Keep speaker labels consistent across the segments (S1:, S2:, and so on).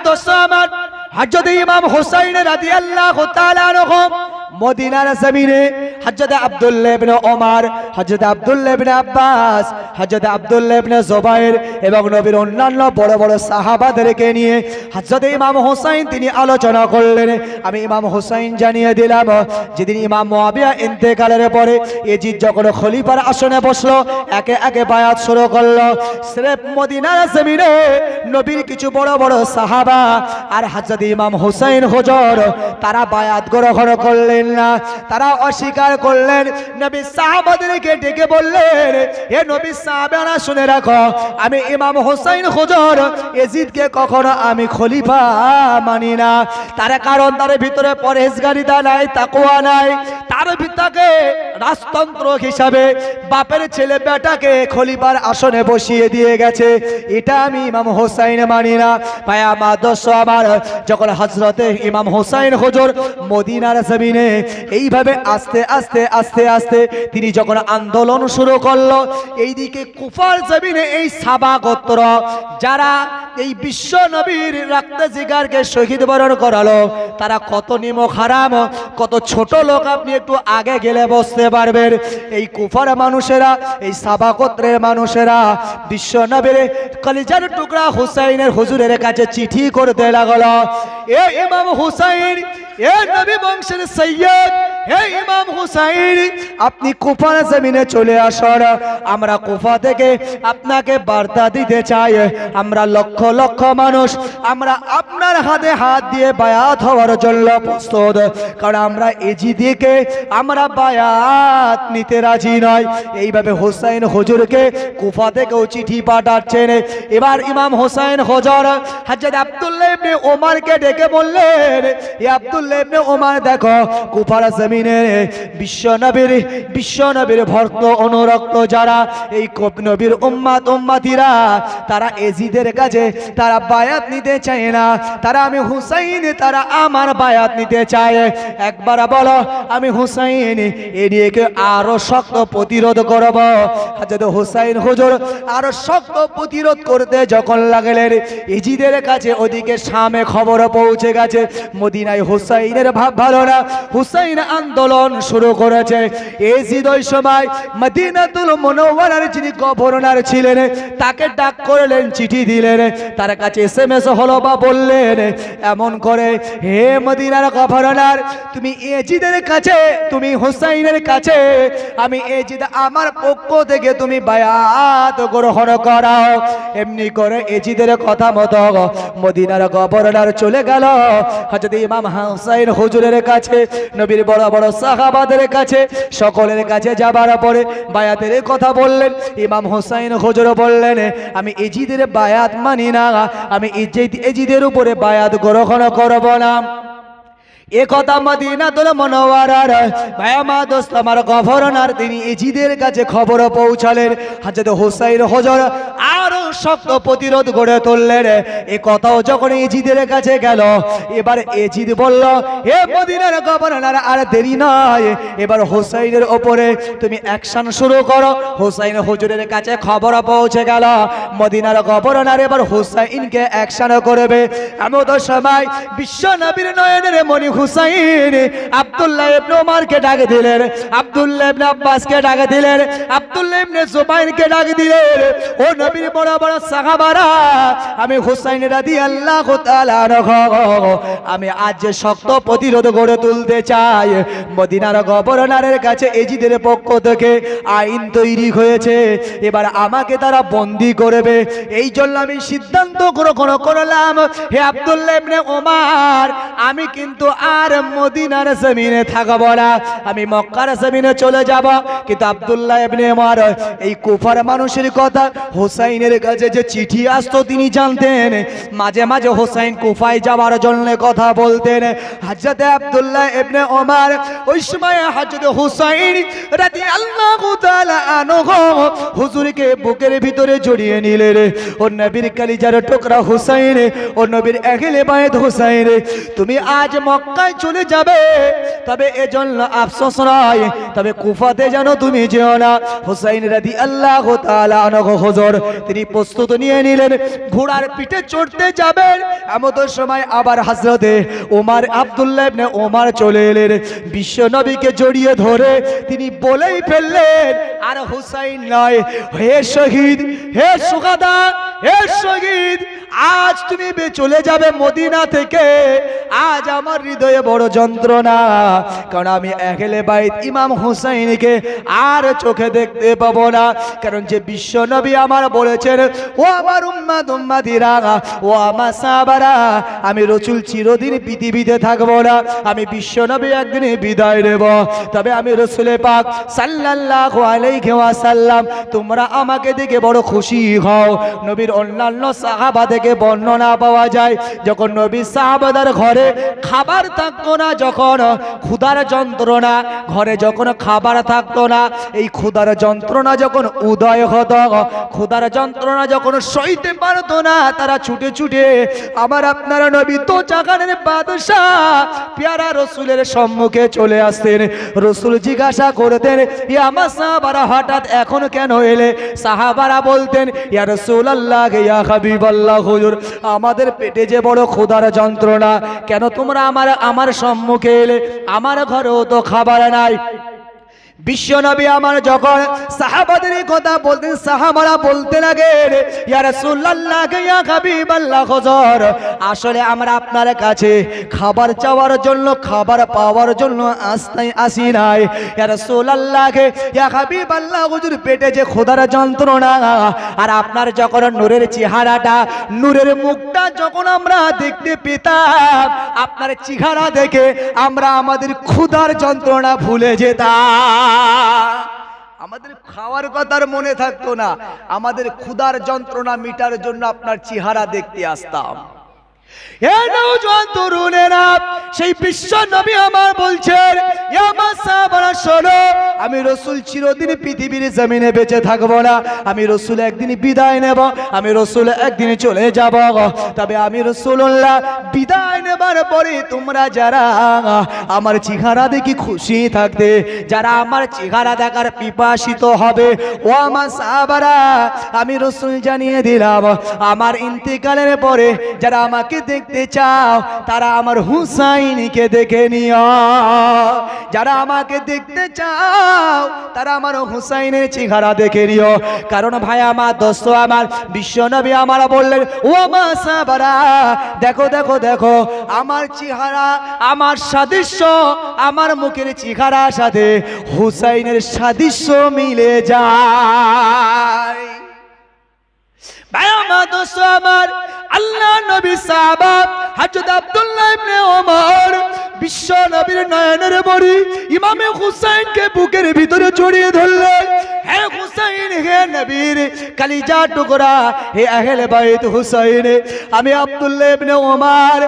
S1: দোস্ত আমার, হযরত ইমাম হুসাইন রাদিয়াল্লাহু তাআলা আনহু মদিনার জমিনে হযরত আব্দুল্লাহ ইবনে ওমর, হযরত আব্দুল্লাহ ইবনে আব্বাস, হযরত আব্দুল্লাহ ইবনে জুবাইর এবং নবীর অন্যান্য বড় বড় সাহাবাদেরকে নিয়ে হযরত ইমাম হুসাইন তিনি আলোচনা করলেন। আমি ইমাম হুসাইন জানিয়ে দিলাম, যেদিন ইমাম মুয়াবিয়া ইন্তেকালের পরে ইয়াজিদ যখন খলিফার আসনে বসলো, একে একে বায়াত শুরু করলো। সির্ফ মদিনার জমিনে নবীর কিছু বড় বড় সাহাবা আর হযরত ইমাম হুসাইন হুজুর তারা বায়াত গ্রহণ করলেন না, তারা অস্বীকার করলেন। নবী সাহাবাদেরকে ডেকে বললেন, হে নবী সাহাবারা শুনে রাখো, আমি ইমাম হুসাইন হুজুর ইয়াজিদকে কখনো আমি খলিফা মানি না। তার কারণ তার ভিতরে পরহেজগারিতা নাই, তাকওয়া নাই। তার ভিতরে রাজতন্ত্র হিসাবে বাপের ছেলে বেটাকে খলিফার আসনে বসিয়ে দিয়ে গেছে, এটা আমি ইমাম হুসাইন মানি না। ভাই আমার দোস্ত আমার, যখন হযরতে ইমাম হুসাইন হুজুর মদিনার জমিনে এইভাবে আস্তে আস্তে আস্তে আস্তে তিনি যখন আন্দোলন শুরু করলো, এইদিকে কুফার জমিনে এই সাবা গোত্র যারা এই বিশ্ব নবীর রক্ত জিগারকে শহীদ বরণ করালো, তারা কত নিমক হারাম, কত ছোট লোক আপনি একটু আগে গেলে বুঝতে পারবেন। এই কুফার মানুষেরা, এই সাবা গোত্রের মানুষেরা বিশ্ব নবীর কলিজার টুকরা হুসাইনের হুজুরের কাছে চিঠি করতে লাগলো, এ ইমাম হুসাইন, এ নবী বংশের সৈয়দ, হে ইমাম হুসাইন, আপনি কুফার জমিনে চলে আসুন। আমরা কুফা থেকে আপনাকে বার্তা দিতে চাই, আমরা লক্ষ লক্ষ মানুষ আমরা আপনার হাতে হাত দিয়ে বায়াত হওয়ার জন্য প্রস্তুত, কারণ আমরা এজিদিকে আমরা বায়াত নিতে রাজি নয়। এইভাবে হুসাইন হুজুরকে কুফা থেকেও চিঠি পাঠাচ্ছেন। এবার ইমাম হুসাইন হুজুর হযরত আব্দুল্লাহ ইবনে ওমরকে ডেকে বললেন, এ আব্দুল্লাহ ইবনে ওমর, দেখো কুফার জমিনে বিশ্ব নবীর ভক্ত অনুরক্ত যারা এই নবীর উম্মত উম্মতিরা, তারা এজিদের কাছে তারা বায়াত নিতে চায় না, তারা আমি হুসাইন, তারা আমার বায়াত নিতে চায়। একবার বলো আমি হুসাইন এদিকে আরো শক্ত প্রতিরোধ করব। হযরত হুসাইন হুজুর আরো শক্ত প্রতিরোধ করতে যখন লাগলেন, এজিদের কাছে ওদিকে শামে খবর পৌঁছে গেছে মদিনায় হুসাইনের ভাব ভালো না, হুসাইন আন্দোলন শুরু করেছে। এজিদ ওই সময় মদিনাতুল মুনাওয়ারার যিনি গভর্নর ছিলেন তাকে ডাক করলেন, চিঠি দিলেন, তার কাছে এসএমএস হলো বা বললেন এমন করে, হে মদিনার গভর্নর, তুমি এজিদের কাছে, তুমি হুসাইনের কাছে, আমি এজিদ আমার পক্ষ থেকে তুমি বায়াত গ্রহণ করাও। এমনি করে এজিদের কথা মতো মদিনার গভর্নর চলে গেল হযরত ইমাম হুসাইন হুজুরের কাছে, নবীর বড় বড় সাহাবাদের কাছে, সকলের কাছে যাবার পরে বায়াতের কথা বললেন। ইমাম হুসাইন হুজুর বললেন, আমি এজিদের বায়াত মানি না, আমি এজিদের উপরে বায়াত গ্রহণ করব না। এ কথা মদিনাতুল মুনাওয়ারার ভাইমা দোস্ত আমার গভর্নর তিনি এজিদের কাছে খবর পৌঁছালেন। হযরত হুসাইন হুজুর আরো শক্ত প্রতিরোধ গড়ে তুললেন। এ কথাও যখন এজিদের কাছে গেল, এবার এজিদ বলল, হে মদিনার গভর্নর, আর দেরি নয়, এবার হুসাইনের উপরে তুমি অ্যাকশন শুরু করো। হুসাইন হুজুরের কাছে খবর পৌঁছে গেল, মদিনার গভর্নর এবার হুসাইনকে অ্যাকশন করবে। এমন সময় বিশ্ব নবীর নয়নের মনি হুসাইন আব্দুল্লাহ ইবনে ওমরকে ডাক দিলেন, আব্দুল্লাহ ইবনে আব্বাসকে ডাক দিলেন, আব্দুল্লাহ ইবনে জুবাইরকে ডাক দিলেন, ও নবীর বড় বড় সাহাবারা, আমি হুসাইন রাদিয়াল্লাহু তাআলা আনহু, আমি আজ যে শক্ত প্রতিরোধ গড়ে তুলতে চাই। মদিনার গভর্নরের কাছে এজিদের পক্ষ থেকে আইন তৈরি হয়েছে, এবার আমাকে তারা বন্দী করবে। এই জন্য আমি সিদ্ধান্ত গ্রহণ করলাম, হে আব্দুল্লাহ ইবনে ওমর, আমি কিন্তু আর মদিনার জমিনে থাকব না, আমি মক্কার জমিনে চলে যাব। কিন্তু আব্দুল্লাহ ইবনে ওমর এই কুফার মানুষের কথা, হুসাইনের কাছে যে চিঠি আসতো তিনি জানতেন। মাঝে মাঝে হুসাইন কুফায় যাওয়ার জন্য কথা বলতেন। হযরত আব্দুল্লাহ ইবনে ওমর ওই সময় হযরত হুসাইন রাদিয়াল্লাহু তাআলা আনহু হুজুরকে বুকের ভিতরে জড়িয়ে নিলেন। ও নবীর কলিজার টুকরা হুসাইন, ও নবীর আহলে বাইত হুসাইন, তুমি আজ মক্কা মক্কায় চলে যাবে, তবে এজন্য আফসোস নয়, তবে কুফাতে যেন তুমি যেও না। হুসাইন রাদিয়াল্লাহু তাআলা আনহু হুজুর তিনি প্রস্তুত নিয়ে নিলেন, ঘোড়ার পিঠে চড়তে যাবেন। এমন সময় আবার হযরতে ওমর আব্দুল্লাহ ইবনে ওমর চলে এলেন, বিশ্ব নবীকে জড়িয়ে ধরে তিনি বলেই ফেললেন, আর হুসাইন নয়, হে শহীদ, হে সুহাদা, হে শহীদ, আজ তুমি চলে যাবে মদিনা থেকে, আজ আমার হৃদয়ে বড় যন্ত্রণা, কারণ আমি আহলে বাইত ইমাম হুসাইনকে আর চোখে দেখতে পাবো না। কারণ যে বিশ্ব নবী আমার বলেছেন, ও আমার উম্মাত উম্মাতিরা, ও আমার সাহাবারা, আমি রাসূল চিরদিন পৃথিবীতে থাকবো না, আমি বিশ্ব নবী একদিন বিদায় নেব। তবে আমি রাসূল পাক সাল্লাল্লাহু আলাইহি ওয়াসাল্লাম, তোমরা আমাকে দেখে বড় খুশি হও। নবীর অন্যান্য সাহাবা থেকে বর্ণনা পাওয়া যায়, যখন নবী সাহাবাদের ঘরে খাবার থাকতো না, যখন ক্ষুধার যন্ত্রণা, ঘরে যখন খাবার থাকতো না, এই ক্ষুধার যন্ত্রণা যখন উদয় হতো, ক্ষুধার যন্ত্রণা যখন সইতে পারতো না, তারা ছুটে ছুটে আমার আপনারা নবী তো জাগানের বাদশা পেয়ারা রসুলের সম্মুখে চলে আসতেন। রসুল জিজ্ঞাসা করতেন, ইয়া আমার সাহাবারা হঠাৎ এখন কেন এলে? সাহাবারা বলতেন, ইয়া রাসূলুল্লাহ, ইয়া হাবিবাল্লাহ হুজুর, আমাদের পেটে যে বড় ক্ষুধার যন্ত্রণা, কেন তোমরা আমার সম্মুখে এলে? আমার ঘরেও তো খাবার নাই। বিশ্ব নবী আমার যখন সাহাবাদের কথা বলতেন, সাহাবারা বলতে লাগেন, ইয়া রাসূলুল্লাহ, ইয়া হাবিবাল্লাহ হুজুর, আসলে আমরা আপনার কাছে খাবার চাওয়ার জন্য, খাবার পাওয়ার জন্য আসি নাই। ইয়া রাসূলুল্লাহ, ইয়া হাবিবাল্লাহ হুজুর, পেটে যে ক্ষুধার যন্ত্রণা, আর আপনার যখন নূরের চেহারাটা, নূরের মুখটা যখন আমরা দেখতে পেতাম, আপনার চেহারা দেখে আমরা আমাদের ক্ষুধার যন্ত্রণা ভুলে যেতাম। আমাদের খাওয়ার কথার মনে থাকতো না, আমাদের ক্ষুধার যন্ত্রণা মিটার জন্য আপনার চেহারা দেখতে আসতাম। তরুণেরা, সেই বিশ্ব নবী আমার বলছেন, শোনো, আমি রাসূল চিরদিন পৃথিবীর জমিনে বেঁচে থাকবো না, আমি রাসূল একদিন বিদায় নেব, আমি রাসূল একদিন চলে যাব। তবে আমি রাসূলুল্লাহ বিদায় নেবার পরে তোমরা যারা আমার চেহারা দেখি খুশি থাকতে, যারা আমার চেহারা দেখার পিপাসিত হবে, ও আমার সাহাবারা, আমি রাসূল জানিয়ে দিলাম, আমার ইন্তেকালের পরে যারা আমাকে দেখতে চাও, তারা আমার হুসাইনকে দেখে নিও। যারা আমাকে দেখতে চাও, তারা আমার হুসাইনের চেহারা দেখে নিও। কারণ ভাই আমার, দোস্ত আমার, বিশ্ব নবী আমার বললেন, ও আমার সাহাবারা, দেখো দেখো দেখো, আমার চেহারা, আমার সাদৃশ্য, আমার মুখের চেহারার সাথে হুসাইনের সাদৃশ্য মিলে যায়। ভাই আমার, দোস্ত আমার, আল্লাহ নবী সাহাবা হযরত আব্দুল্লাহ ইবনে ওমর বিশ্ব নবীর নয়নের মণি ইমামে হুসাইনকে বুকের ভিতরে জড়িয়ে ধরলেন। হে হুসাইন, হে নবীর কলিজা টুকরা, হে আহলে বাইত হুসাইন, আমি আব্দুল্লাহ ইবনে ওমর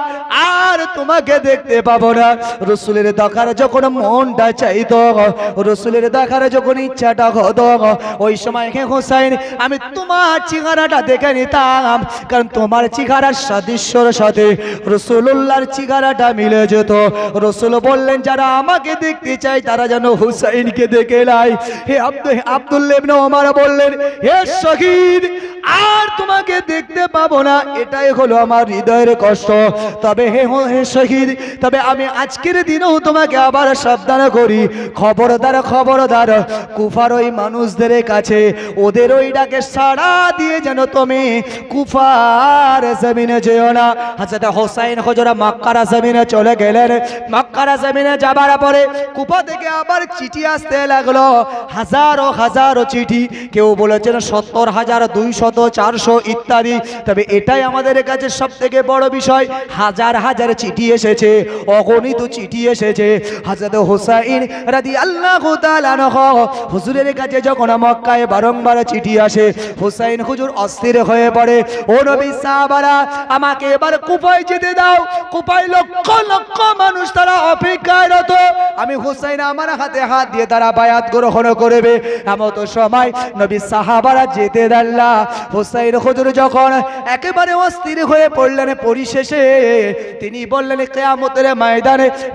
S1: আর তোমাকে দেখতে পাবো না। রাসূলের দেখার যখন মনটা চাইতো, রাসূলের দেখার যখন ইচ্ছাটা হতো, ওই সময় হে হুসাইন, আমি তোমার চেহারাটা দেখে নিতাম, কারণ তোমার চেহারার সাদৃশ্যর সাথে রাসূলুল্লাহর চেহারাটা মিলে যেত। রাসূল বললেন, যারা আমাকে দেখতে চায় তারা যেন হুসাইনকে দেখে নেয়। হে আব্দুল্লাহ ইবনে ওমর বললেন, হে শহীদ, আর তোমাকে দেখতে পাবো না, এটাই হলো আমার হৃদয়ের কষ্ট। তবে হে শহীদ, তবে আমি আজকের দিনেও তোমাকে আবার সাবধান করি, খবরদার খবরদার, কুফার ওই মানুষদের কাছে ওদের ওই ডাকে সাড়া দিয়ে যেন তুমি কুফার জমিনে যেও না। হযরত হুসাইন হুজুর মক্কার জমিনে চলে গেলেন। মক্কার জমিনে যাবার পরে কুফা থেকে আবার চিঠি আসতে লাগলো, হাজারো হাজারো চিঠি, কেউ বলেছেন 70,000, 200, 400 ইত্যাদি। তবে এটাই আমাদের কাছে সব থেকে বড় বিষয়, হাজার হাজার চিঠি এসেছে, অগণিত চিঠি এসেছে। হযরত হুসাইন রাদিয়াল্লাহু তাআলা আনহু হুজুরের কাছে যখন মক্কায় বারংবার চিঠি আসে, হুসাইন হুজুর অস্থির হয়ে পড়ে, ও নবী সাহাবারা, আমাকে এবার কুফায় যেতে দাও, কুফায় লক্ষ লক্ষ মানুষ তারা অপেক্ষারত, আমি হুসাইন আমার হাতে হাত দিয়ে তারা বায়াত গ্রহণ করবে। এমন সময় নবী সাহাবারা যেতে দেন না। হুসাইন হুজুর যখন একেবারে অস্থির হয়ে পড়লেন, পরিশেষে তিনি বললেন কিয়ামতের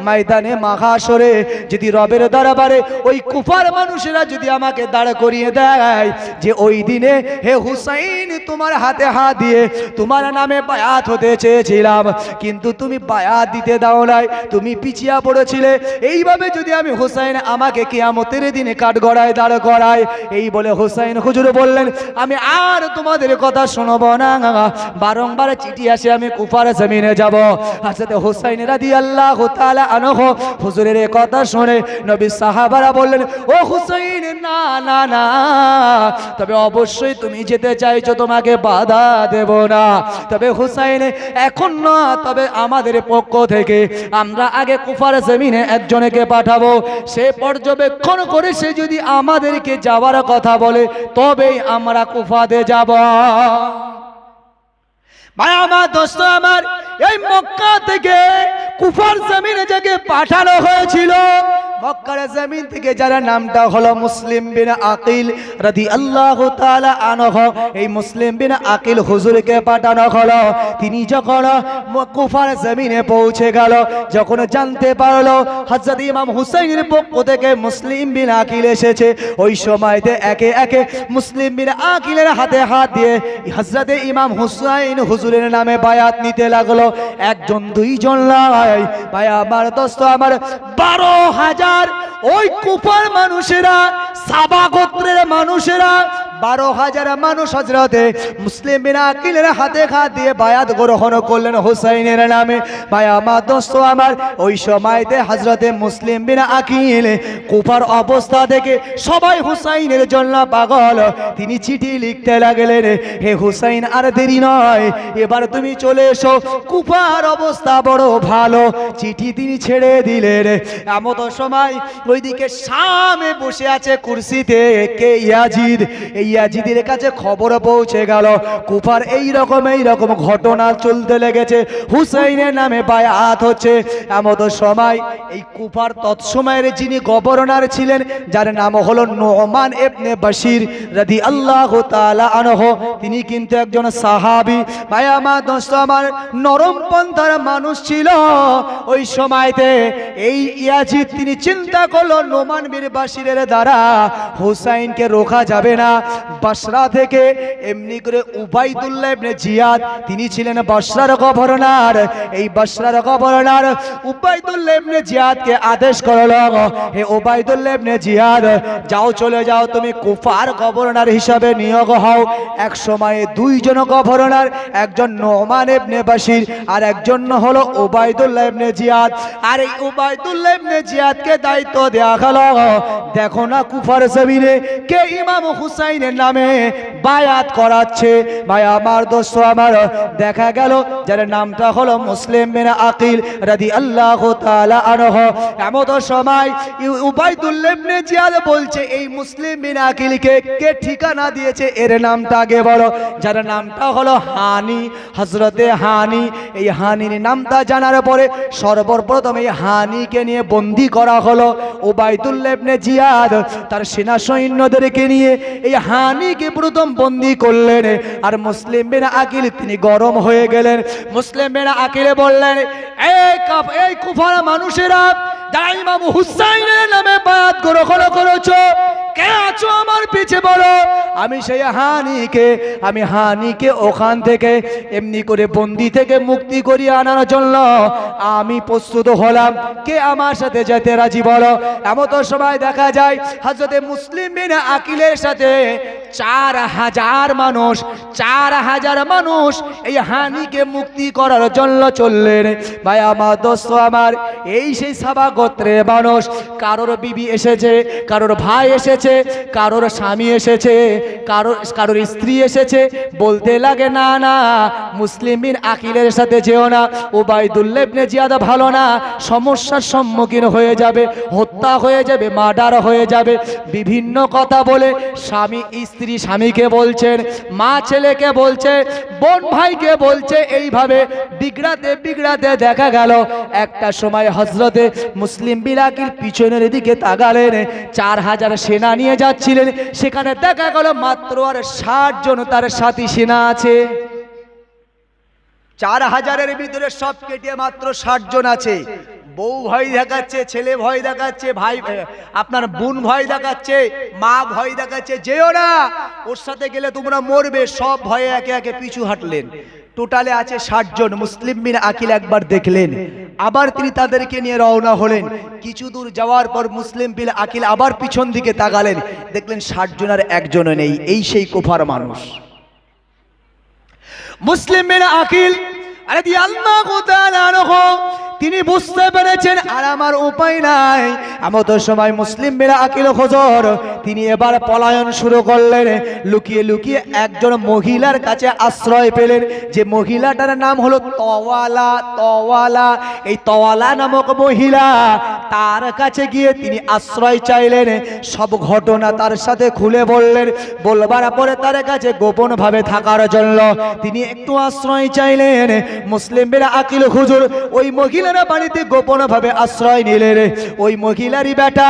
S1: ময়দানে মাহশরে যদি রবের দরবারে ওই কুফার মানুষেরা যদি আমাকে দাঁড় করিয়ে দেয় যে ওই দিনে হে হুসাইন তোমার হাতে হাত দিয়ে তোমার নামে বায়াত হতে চেয়েছিলাম কিন্তু তুমি বায়াত দিতে দাও নাই, তুমি পিছিয়ে পড়েছিলে, এইভাবে যদি আমি হুসাইন আমাকে কিয়ামতের দিনে কাঠগড়ায় দাঁড় করায়, এই বলে হুসাইন হুজুর বললেন আমি আর তোমাদের কথা শুনবো না, বারংবার চিঠি আসে আমি কুফার জমিনে যাব। হযরত হুসাইন রাদিয়াল্লাহু তাআলা আনহু হুজুরের এই কথা শুনে নবী সাহাবারা বললেন ও হুসাইন না না না, তবে অবশ্যই তুমি যেতে চাইছো, তোমাকে বাধা দেব না, তবে হুসাইন এখন না, তবে আমাদের পক্ষ থেকে আমরা আগে কুফার জমিনে একজনকে পাঠাবো, সে পর্যবেক্ষণ করে সে যদি আমাদেরকে যাওয়ার কথা বলে তবেই আমরা কুফাতে যাব। ভাই আমার দোস্ত আমার, এই মক্কা থেকে কুফার জমিনে যাকে পাঠানো হয়েছিল, মক্কার জমিন থেকে যারা নামটা হলো মুসলিম বিন আকিল রাদিয়াল্লাহু তাআলা আনহু, এই মুসলিম বিন আকিল হুজুরকে পাঠানো হলো। তিনি যখন কুফার জমিনে পৌঁছে গেল, যখন জানতে পারলো হযরত ইমাম হুসাইনের পক্ষ থেকে মুসলিম বিন আকিল এসেছে, ওই সময়তে একে একে মুসলিম বিন আকিলের হাতে হাত দিয়ে হযরত ইমাম হুসাইন হুজুরের নামে বায়াত নিতে লাগলো। একজন দুইজন নয় ভাই আমার দোস্ত আমার, 12,000 ওই কুফার মানুষেরা, সাবা গোত্রের মানুষেরা, 12,000 মানুষ হযরতে মুসলিম বিন আকিলের হাতে হাত দিয়ে বায়াত গ্রহণ করলেন হুসাইনের নামে। ভাই আমার দোস্ত আমার, ওই সময়তে হযরতে মুসলিম বিন আকিল কুফার অবস্থা দেখে সবাই হুসাইনের জন্য পাগল, তিনি চিঠি লিখতে লাগলেন হে হুসাইন আর দেরি নয়, এবার তুমি চলে এসো, কুফার অবস্থা বড় ভালো। চিঠি তিনি ছেড়ে দিলেন। এমন সময় ওইদিকে শামে বসে আছে কুরসিতে কে ইয়াজিদ, এই ইয়াজিদের কাছে খবর পৌঁছে গেল কুফার এই রকম ঘটনা চলতে লেগেছে, হুসাইনের নামে বায়াত হচ্ছে। এমন সময় এই কুফার তৎসময়ের যিনি গভর্নর ছিলেন, যার নাম হলো নোমান ইবনে বশির রাদিয়াল্লাহু তাআলা আনহু, তিনি কিন্তু একজন সাহাবী। ভাই আমার দোস্ত আমার, নরম পন্থার মানুষ ছিল। ওই সময়তে এই ইয়াজিদ তিনি চিন্তা করলো নোমান বিন বশিরের দ্বারা হুসাইনকে রোখা যাবে না। বসরা থেকে এমনি করে উবাইদুল্লাহ ইবনে জিয়াদ, তিনি ছিলেন বসরার গভর্নর। এই বসরার গভর্নর উবাইদুল্লাহ ইবনে জিয়াদকে আদেশ করলো হে উবাইদুল্লাহ ইবনে জিয়াদ, যাও চলে যাও, তুমি কুফার গভর্নর হিসাবে নিয়োগ হও। এক সময়ে দুইজন গভর্নর, একজন নোমান ইবনে বশির আর একজন হলো উবাইদুল্লাহ ইবনে জিয়াদ। আর এই উবাইদুল্লাহ ইবনে জিয়াদকে দায়িত্ব দেয়া হলো, দেখো না কুফার জমিনে কে ইমাম হুসাইনের নামে বায়াত করাচ্ছে। ভাই আমার দোস্ত আমার, দেখা গেল যার নামটা হলো মুসলিম বিন আকিল রাদিয়াল্লাহু তাআলা আনহু। এমন সময় উবাইদুল্লাহ ইবনে জিয়াদ বলছে এই মুসলিম বিন আকিলকে কে ঠিকানা দিয়েছে, এর নামটা আগে বলো। যার নামটা হলো হানি, হযরতে হানি। এই হানির নামটা জানার পরে সর্বপ্রথম এই হানিকে নিয়ে বন্দী করা হলো। উবাইদুল্লাহ ইবনে জিয়াদ তার সেনা সৈন্যদেরকে নিয়ে এই হানিকে প্রথম বন্দী করলেন। আর মুসলিম বিন আকিল তিনি গরম হয়ে গেলেন। মুসলিম বিন আকিল বললেন এই কুফার মানুষেরা, যারা ইমাম হুসাইনের নামে বায়াত গ্রহণ করেছো, কে আছো আমার পিছে বলো। আমি সেই হানিকে ওখান থেকে এমনি করে বন্দি থেকে মুক্তি করিয়ে আনার জন্য আমি প্রস্তুত হলাম, কে আমার সাথে যেতে রাজি বলো। এমন তো সময় দেখা যায় হযরতে মুসলিম বিন আকিলের সাথে 4,000 মানুষ এই হানিকে মুক্তি করার জন্য চললেন। ভাই আমার দোস্ত আমার, এই সেই সাবা গোত্রের মানুষ, কারোর বিবি এসেছে, কারোর ভাই এসেছে, কারোর স্বামী এসেছে, কারোর স্ত্রী এসেছে, বলতে লাগে না না মুসলিম বিন আকিলের সাথে যেও না, উবাইদুল্লাহ ইবনে জিয়াদ ভালো না, সমস্যার সম্মুখীন হয়ে যাবে, হত্যা হয়ে যাবে, মার্ডার হয়ে যাবে। বিভিন্ন কথা বলে স্বামী স্ত্রী স্বামীকে বলছেন, মা ছেলেকে বলছে, বোন ভাইকে বলছে, এইভাবে বিগড়াতে দেখা গেল একটা সময় হযরতে মুসলিম বিন আকিল পিছনের দিকে তাকালেন, 4,000 সেনা নিয়ে যাচ্ছিলেন, সেখানে দেখা গেল মাত্র আর 60 জন তার সাথী সেনা আছে। 4000-এর ভিতরে সব কেটে মাত্র 60 জন আছে। বউ ভয় দেখাচ্ছে, ছেলে ভয় দেখাচ্ছে, ভাই আপনার বোন ভয় দেখাচ্ছে, মা ভয় দেখাচ্ছে, যেও না, ওর সাথে গেলে তোমরা মরবে, সব ভয়ে একে একে পিছু হাঁটলেন। টোটালে আছে 60 জন। মুসলিম বিন আকিল একবার দেখলেন, আবার তিনি তাদেরকে নিয়ে রওনা হলেন। কিছু দূর যাওয়ার পর মুসলিম বিন আকিল আবার পিছন দিকে তাকালেন, দেখলেন 60 জনের একজনও নেই। এই সেই কুফার মানুষ। মুসলিম বিন আকিল রাদিয়াল্লাহু তাআলা আনহু তিনি বুঝতে পেরেছেন আর আমার উপায় নাই। এমত সময় মুসলিম বিন আকিল হুজুর তিনি এবার পলায়ন শুরু করলেন। লুকিয়ে লুকিয়ে একজন মহিলার কাছে আশ্রয় পেলেন, যে মহিলাটার নাম হলো তওয়ালা। এই তওয়ালা নামক মহিলা, তার কাছে গিয়ে তিনি আশ্রয় চাইলেন। সব ঘটনা তার সাথে খুলে বললেন। বলবার পরে তার কাছে গোপন ভাবে থাকার জন্য তিনি একটু আশ্রয় চাইলেন। মুসলিম বিন আকিল হুজুর ওই মহিলার বাড়িতে গোপন ভাবে আশ্রয় নিলেন। ওই মহিলারই বেটা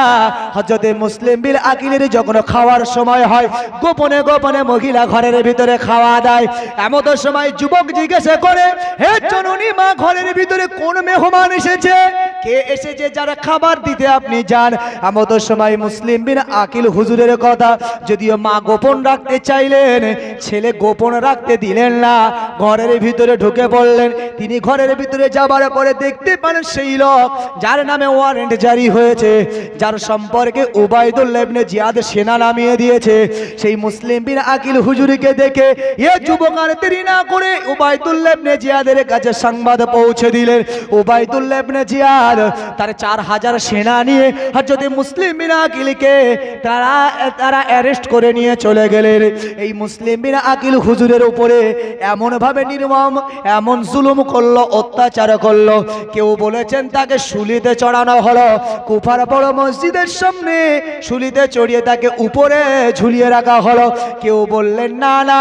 S1: হযরতে মুসলিম বিন আকিলের যখন খাওয়ার সময় হয়, গোপনে গোপনে মহিলা ঘরের ভিতরে খাওয়া দেয়। এমত সময় যুবক জিজ্ঞাসা করে, হে জননী মা, ঘরের ভিতরে কোন মেহমান এসেছে? কে এসেছে যারা খাবার দিতে আপনি যান? এমত সময় মুসলিম বিন আকিল হুজুরের কথা যদিও মা গোপন রাখতে চাইলেন, ছেলে গোপন রাখতে দিলেন না। ঘরের ভিতরে ঢুকে পড়লেন। তিনি ঘরের ভিতরে যাবার পরে দেখতে পারেন সেই লোক যার নামে ওয়ারেন্ট জারি হয়েছে, যার সম্পর্কে উবাইদুল্লাহ ইবনে জিয়াদ সেনা নামিয়ে দিয়েছে, সেই মুসলিম বিন আকিল হুজুরকে দেখে এ যুবক আর দেরি না করে উবাইদুল্লাহ ইবনে জিয়াদের কাছে সংবাদ পৌঁছে দিলেন। উবাইদুল্লাহ ইবনে জিয়াদ তার 4000 সেনা নিয়ে হযরত মুসলিম বিন আকিলকে তারা অ্যারেস্ট করে নিয়ে চলে গেলেন। এই মুসলিম বিন আকিল হুজুরের উপরে এমন ভাবে নির্মম এমন জুলুম করলো, অত্যাচার করলো। কেউ বলেছেন তাকে শুলিতে চড়ানো হলো। কুফার বড় মসজিদের সামনে শুলিতে চড়িয়ে তাকে উপরে ঝুলিয়ে রাখা হলো। কেউ বললেন না না,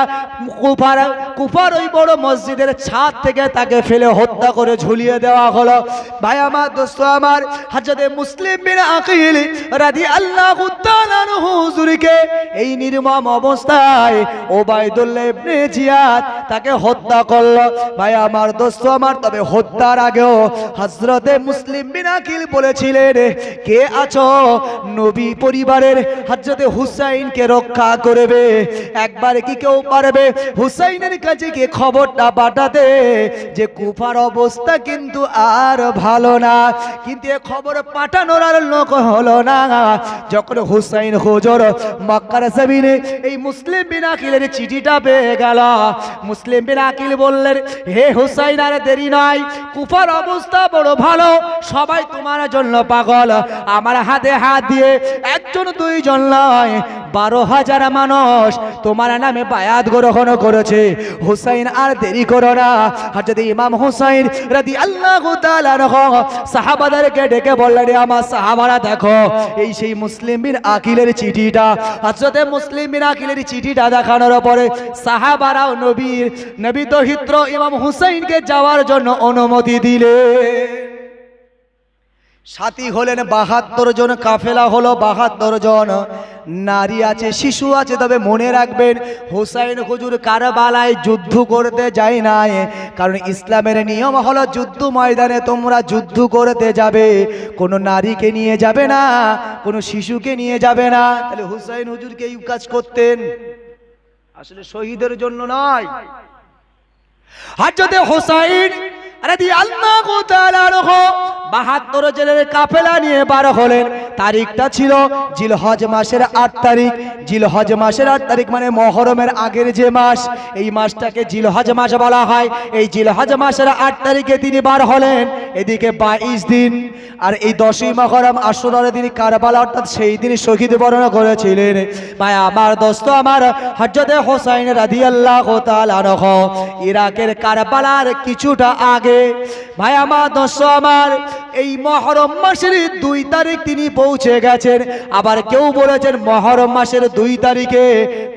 S1: কুফার ওই বড় মসজিদের ছাদ থেকে তাকে ফেলে হত্যা করে ঝুলিয়ে দেওয়া হলো। ভাই আমার, দোস্ত আমার, হযরত মুসলিম বিন আকিল রাদিয়াল্লাহু তাআলা আনহু হুজুরকে এই নির্মম অবস্থায় উবাইদুল্লাহ ইবনে জিয়াদ তাকে হত্যা করলো। ভাই আমার, দোস্ত আমার, তবে হত্যার আগেও হযরতে মুসলিম বিন আকিল বলেছিলেন, কে আছো নবী পরিবারের হযরতে হুসাইনকে রক্ষা করবে? একবার কি কেউ পারবে হুসাইনের কাছে গিয়ে খবরটা পাঠাতে যে কুফার অবস্থা কিন্তু আর ভালো না? কিন্তু এ খবর পাঠানোর আর লোক হলো না। যখন হুসাইন হুজুর মক্কার জমিনে এই মুসলিম বিন আকিলের চিঠিটা পেয়ে গেল, মুসলিম বিন আকিল বললেন, হে হুসাইন, আর দেরি নয়, কুফার অবস্থা বড় ভালো, সবাই তোমার জন্য পাগল। আমার হাতে হাত দিয়ে একজন দুইজন নয় 12,000 মানুষ তোমার নামে বায়াত গ্রহণ করেছে। হুসাইন, আর দেরি করো না। হযরত ইমাম হুসাইন রাদিয়াল্লাহু তাআলা আনহু সাহাবাদেরকে ডেকে বললেন, আমার সাহাবারা দেখো, এই সেই মুসলিম বিন আকিলের চিঠিটা। হযরত মুসলিম বিন আকিলের চিঠিটা দেখানোর পরে সাহাবারাও নবী দহিত্র ইমাম হুসাইনকে যাওয়ার জন্য অনুমতি দিলে। সাথী হলেন 72 জন, কাফেলা হলো 72 জন। নারী আছে, শিশু আছে। তবে মনে রাখবেন, হুসাইন হুজুর কারবালায় যুদ্ধ করতে যায় নাই, কারণ ইসলামের নিয়ম হলো যুদ্ধ ময়দানে তোমরা যুদ্ধ করতে যাবে, কোনো নারীকে নিয়ে যাবে না, কোনো শিশুকে নিয়ে যাবে না। তাহলে হুসাইন হুজুরকে এই কাজ করতেন, আসলে শহীদের জন্য নয়। হযরত হুসাইন রাদিয়াল্লাহু তাআলা আনহু 72 জনের কাফেলা নিয়ে বার হলেন। তারিখটা ছিল জিলহজ মাসের 8 তারিখ। জিলহজ মাসের 8 তারিখ মানে মুহররমের আগের যে মাস, এই মাসটাকে জিলহজ মাস বলা হয়। এই জিলহজ মাসের 8 তারিখে তিনি বার হলেন। এদিকে 22 দিন, আর এই 10ই মুহররম আশুরার দিন কারবালা, অর্থাৎ সেই দিন শহীদ বরণ করেছিলেন। ভাই আমার, দোস্ত আমার, হযরত হুসাইন রাদিয়াল্লাহু তাআলা আনহু ইরাকের কারবালার কিছুটা আগে, ভাই আমার, দোস্ত আমার, এই মুহররম মাসের 2 তারিখ তিনি পৌঁছে গেছেন। আবার কেউ বলেছেন মুহররম মাসের 2 তারিখে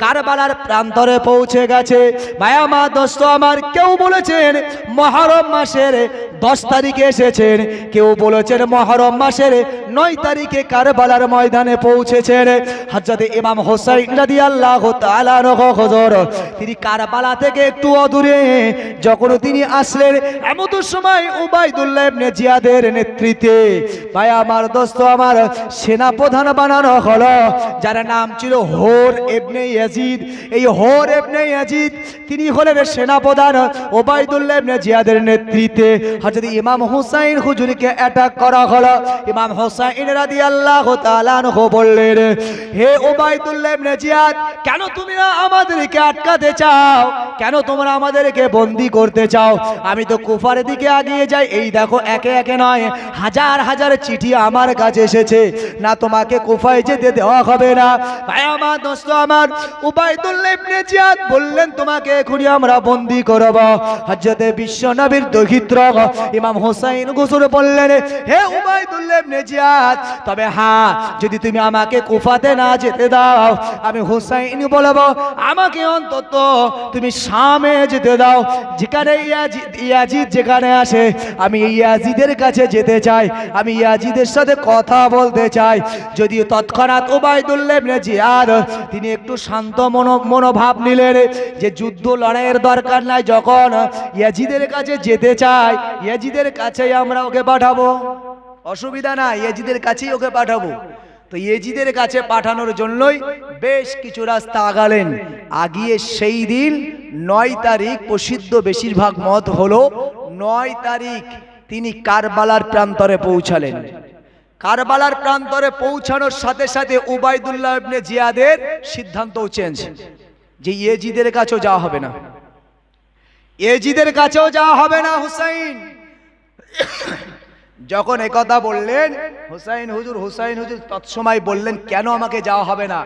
S1: কারবালার প্রান্তরে পৌঁছে গেছে। ভাই আমার, দোস্ত আমার, কেউ বলেছেন মুহররম মাসের 10 তারিখে এসেছেন, কেউ বলেছেন মুহররম মাসের 9 তারিখে কারবালার ময়দানে পৌঁছেছেন। হযরত ইমাম হোসেন রাদিয়াল্লাহু তাআলা আনহু হুজুর তিনি কারবালা থেকে একটু অদূরে যখন তিনি আসলেন, এমন সময় উবাইদুল্লাহ ইবনে জিয়াদের নেতৃত্বে ভাই আমার দোস্ত আমার সেনা প্রধান বানানো হলো, যার নাম ছিল হোর ইবনে ইয়াজিদ। এই হোর ইবনে ইয়াজিদ তিনি হলেন সেনা প্রধান। উবাইদুল্লাহ ইবনে জিয়াদের নেতৃত্বে হযরত ইমাম হুসাইন হুজুরকে অ্যাটাক করা হলো। ইমাম হুসাইন রাদিয়াল্লাহু তাআলা আনহু বললেন, হে উবাইদুল্লাহ ইবনে জিয়াদ, কেন তুমি আমাদেরকে আটকাতে চাও? কেন তোমরা আমাদেরকে বন্দী করতে চাও? আমি তো কুফার দিকে এগিয়ে যাই, এই দেখো একে একে নয় হাজার হাজার চিঠি আমার কাছে এসেছে, না তোমাকে কুফায় যেতে দেওয়া হবে না। ভাই আমার দোস্ত আমার উবাইদুল্লাহ ইবনে জিয়াদ বললেন, তোমাকে এখনই আমরা বন্দী করব। হযরত বিশ্ব নবীর দৌহিত্র ইমাম হুসাইন হুজুর বললেন, হে উবাইদুল্লাহ ইবনে জিয়াদ, তবে হ্যাঁ, যদি তুমি আমাকে কুফাতে না যেতে দাও, আমি হুসাইন বলবো আমাকে অন্তত তুমি শামে যেতে দাও, যেখানে ইয়াজিদ যেখানে আসে আমি ইয়াজিদের কাছে যেতে চাই, আমি ইয়াজিদের সাথে কথা বলতে চাই। যদিও তৎক্ষণাৎ উবাইদুল্লাহ ইবনে জিয়াদ তিনি একটু শান্ত মনোভাব নিলেন যে যুদ্ধ লড়াইয়ের দরকার নাই, যখন ইয়াজিদের কাছে যেতে চাই ইয়াজিদের কাছেই আমরা ওকে পাঠাবো, অসুবিধা না, ইয়াজিদের কাছেই ওকে পাঠাবো। তো ইয়াজিদের কাছে পাঠানোর জন্যই বেশ কিছু রাস্তা আগালেন। আগিয়ে সেই দিন 9 তারিখ, প্রসিদ্ধ বেশিরভাগ মত হলো 9 তারিখ তিনি কারবালার প্রান্তরে পৌঁছালেন। কারবালার প্রান্তরে পৌঁছানোর সাথে সাথে উবাইদুল্লাহ ইবনে জিয়াদের সিদ্ধান্তও চেঞ্জ, যে ইয়াজিদের কাছেও যাওয়া হবে না, ইয়াজিদের কাছেও যাওয়া হবে না। হুসাইন যখন একথা বললেন, হুসাইন হুজুর তৎসময় বললেন, কেন আমাকে যাওয়া হবে না?